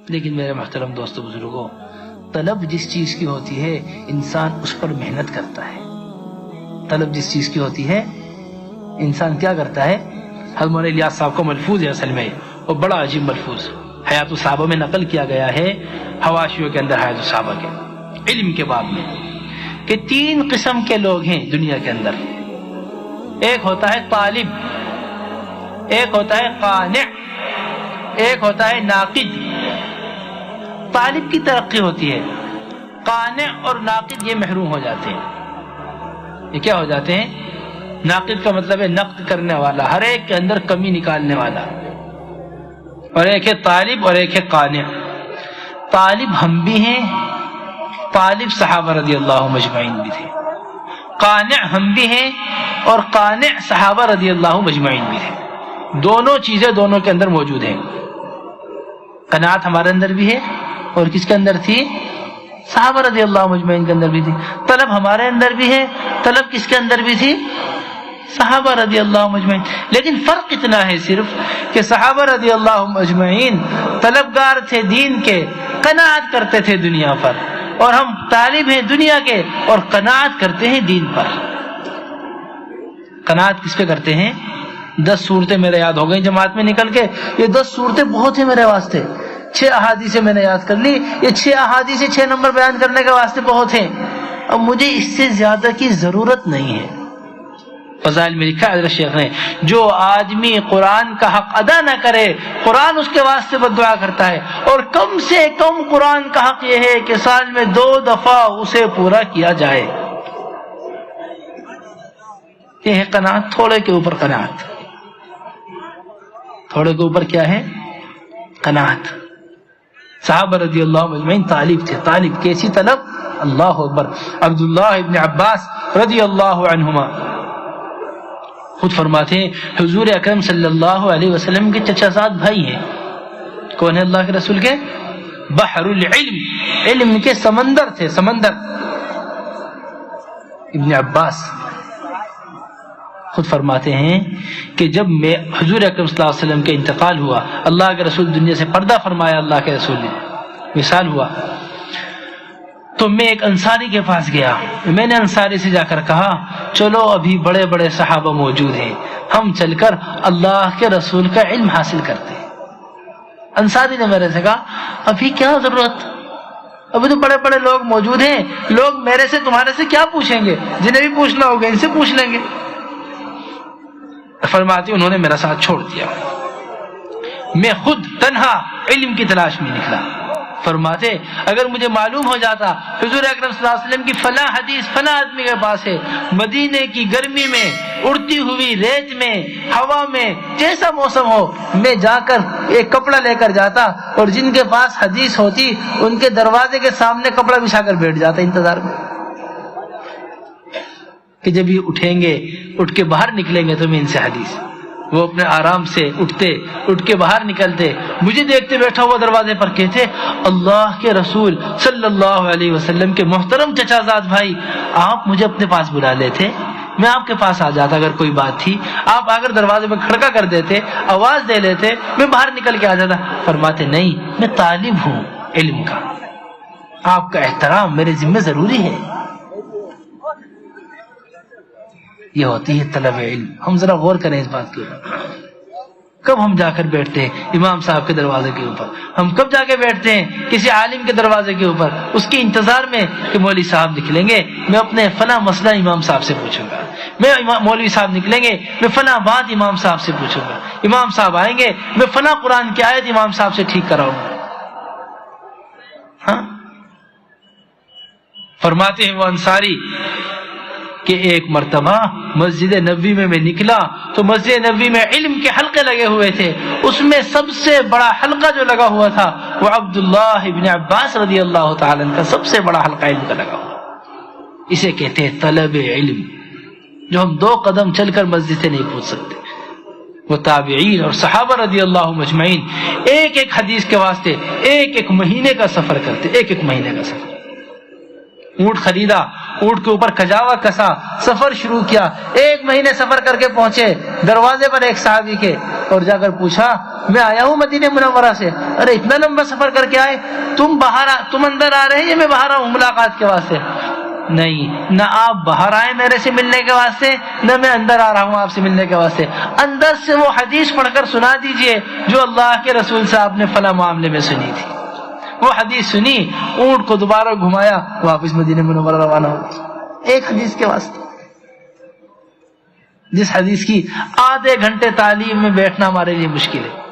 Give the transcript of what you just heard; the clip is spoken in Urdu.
لیکن میرے محترم دوستو بزرگوں، طلب جس چیز کی ہوتی ہے انسان اس پر محنت کرتا ہے. طلب جس چیز کی ہوتی ہے انسان کیا کرتا ہے؟ حضرت مولانا الیاس صاحب کو ملفوظ ہے اصل میں، اور بڑا عجیب ملفوظ حیات الصحابہ میں نقل کیا گیا ہے، حواشیوں کے اندر حیات الصحابہ کے علم کے باب میں، کہ 3 قسم کے لوگ ہیں دنیا کے اندر. ایک ہوتا ہے طالب، ایک ہوتا ہے قانع، ایک ہوتا ہے ناقد. طالب کی ترقی ہوتی ہے، قانع اور ناقد یہ محروم ہو جاتے ہیں. یہ کیا ہو جاتے ہیں؟ ناقد کا مطلب ہے نقد کرنے والا، ہر ایک کے اندر کمی نکالنے والا. اور ایک ہے طالب اور ایک ہے قانع. طالب ہم بھی ہیں، طالب صحابہ رضی اللہ مجمعین بھی تھے. قانع ہم بھی ہیں اور قانع صحابہ رضی اللہ مجمعین بھی تھے. دونوں چیزیں دونوں کے اندر موجود ہیں. قناعت ہمارے اندر بھی ہے اور کس کے اندر تھی؟ صحابہ رضی اللہ مجمعین کے اندر بھی تھی. طلب ہمارے اندر بھی ہے، طلب کس کے اندر بھی تھی؟ صحابہ رضی اللہ مجمعین. لیکن فرق اتنا ہے صرف کہ صحابہ رضی اللہ مجمعین طلبگار تھے دین کے، قناعت کرتے تھے دنیا پر، اور ہم طالب ہیں دنیا کے اور قناعت کرتے ہیں دین پر. قناعت کس پہ کرتے ہیں؟ 10 صورتیں میرے یاد ہو گئی جماعت میں نکل کے. یہ 10 صورتیں بہت ہیں میرے واسطے. 6 احادیث میں نے یاد کر لی، یہ 6 احادیث 6 نمبر بیان کرنے کے واسطے بہت ہیں. اب مجھے اس سے زیادہ کی ضرورت نہیں ہے. فضائل میں لکھا حضرت شیخ نے، جو آدمی قرآن کا حق ادا نہ کرے قرآن اس کے واسطے بد دعا کرتا ہے، اور کم سے کم قرآن کا حق یہ ہے کہ سال میں 2 دفعہ اسے پورا کیا جائے. یہ ہے قناعت. تھوڑے کے اوپر قناعت، تھوڑے کے اوپر کیا ہے؟ قناعت. صحابہ رضی اللہ مجمعین طالب تھے. طالب کیسی طلب؟ اللہ اکبر. عبداللہ ابن عباس رضی اللہ عنہما خود فرماتے ہیں حضور اکرم صلی اللہ علیہ وسلم کے چچا زاد بھائی ہیں. کون ہے؟ اللہ کے رسول کے بحر العلم، علم کے سمندر تھے، سمندر. ابن عباس خود فرماتے ہیں کہ جب میں حضور اکرم صلی اللہ علیہ وسلم کے انتقال ہوا، اللہ کے رسول دنیا سے پردہ فرمایا، اللہ کے رسول نے وصال ہوا، تو میں ایک انصاری کے پاس گیا. میں نے انصاری سے جا کر کہا چلو ابھی بڑے بڑے صحابہ موجود ہیں، ہم چل کر اللہ کے رسول کا علم حاصل کرتے ہیں. انصاری نے میرے سے کہا ابھی کیا ضرورت، ابھی تو بڑے بڑے لوگ موجود ہیں، لوگ میرے سے تمہارے سے کیا پوچھیں گے، جنہیں بھی پوچھنا ہوگا ان سے پوچھ لیں گے. فرماتی انہوں نے میرا ساتھ چھوڑ دیا، میں خود تنہا علم کی تلاش میں نکلا. فرماتے اگر مجھے معلوم ہو جاتا حضور اکرم صلی اللہ علیہ وسلم کی فلاں حدیث فلاں آدمی کے پاس ہے، مدینے کی گرمی میں، اڑتی ہوئی ریت میں، ہوا میں، جیسا موسم ہو، میں جا کر ایک کپڑا لے کر جاتا اور جن کے پاس حدیث ہوتی ان کے دروازے کے سامنے کپڑا بچھا کر بیٹھ جاتا انتظار میں کہ جب یہ اٹھیں گے، اٹھ کے باہر نکلیں گے تو میں ان سے حدیث. وہ اپنے آرام سے اٹھ کے باہر نکلتے، مجھے دیکھتے بیٹھا ہوا دروازے پر، کہتے اللہ کے رسول صلی اللہ علیہ وسلم کے محترم چچا زاد بھائی، آپ مجھے اپنے پاس بلا لیتے، میں آپ کے پاس آ جاتا. اگر کوئی بات تھی آپ اگر دروازے میں کھڑکا کر دیتے، آواز دے لیتے، میں باہر نکل کے آ جاتا. فرماتے نہیں، میں طالب ہوں علم کا، آپ کا احترام میرے ذمہ ضروری ہے. یہ ہوتی ہے طلب علم. ہم ذرا غور کریں اس بات کے اوپر. کب ہم جا کر بیٹھتے ہیں امام صاحب کے دروازے کے اوپر، ہم کب جا کے بیٹھتے ہیں کسی عالم کے دروازے کے اوپر اس کے انتظار میں کہ مولوی صاحب نکلیں گے، میں اپنے فلاں مسئلہ امام صاحب سے پوچھوں گا، مولوی صاحب نکلیں گے، میں فلاں بات امام صاحب سے پوچھوں گا، امام صاحب آئیں گے، میں فلاں قرآن کی آیت امام صاحب سے ٹھیک کراؤں گا. ہاں فرماتے ہیں وہ انصاری کہ ایک مرتبہ مسجد نبوی میں نکلا تو مسجد نبوی میں علم کے حلقے لگے ہوئے تھے، اس میں سب سے بڑا حلقہ جو لگا ہوا تھا وہ عبداللہ ابن عباس رضی اللہ تعالی عنہ کا سب سے بڑا حلقہ علم کا لگا ہوا. اسے کہتے ہیں طلب علم، جو ہم 2 قدم چل کر مسجد سے نہیں پہنچ سکتے. وہ تابعین اور صحابہ رضی اللہ مجمعین ایک ایک حدیث کے واسطے ایک ایک مہینے کا سفر کرتے، ایک ایک مہینے کا سفر. اونٹ خریدا اونٹ کے اوپر کجاوا کسا، سفر شروع کیا، 1 مہینے سفر کر کے پہنچے دروازے پر ایک صحابی کے، اور جا کر پوچھا میں آیا ہوں مدینہ منورہ سے. ارے اتنا لمبا سفر کر کے آئے، تم اندر آ رہے ہیں یا میں باہر آؤں ملاقات کے واسطے؟ نہیں، نہ آپ باہر آئے میرے سے ملنے کے واسطے، نہ میں اندر آ رہا ہوں آپ سے ملنے کے واسطے. اندر سے وہ حدیث پڑھ کر سنا دیجئے جو اللہ کے رسول صاحب نے فلاں معاملے میں سنی تھی. وہ حدیث سنی، اونٹ کو دوبارہ گھمایا، واپس مدینہ منورہ روانہ ہو. ایک حدیث کے واسطے، جس حدیث کی آدھے گھنٹے تعلیم میں بیٹھنا ہمارے لیے مشکل ہے.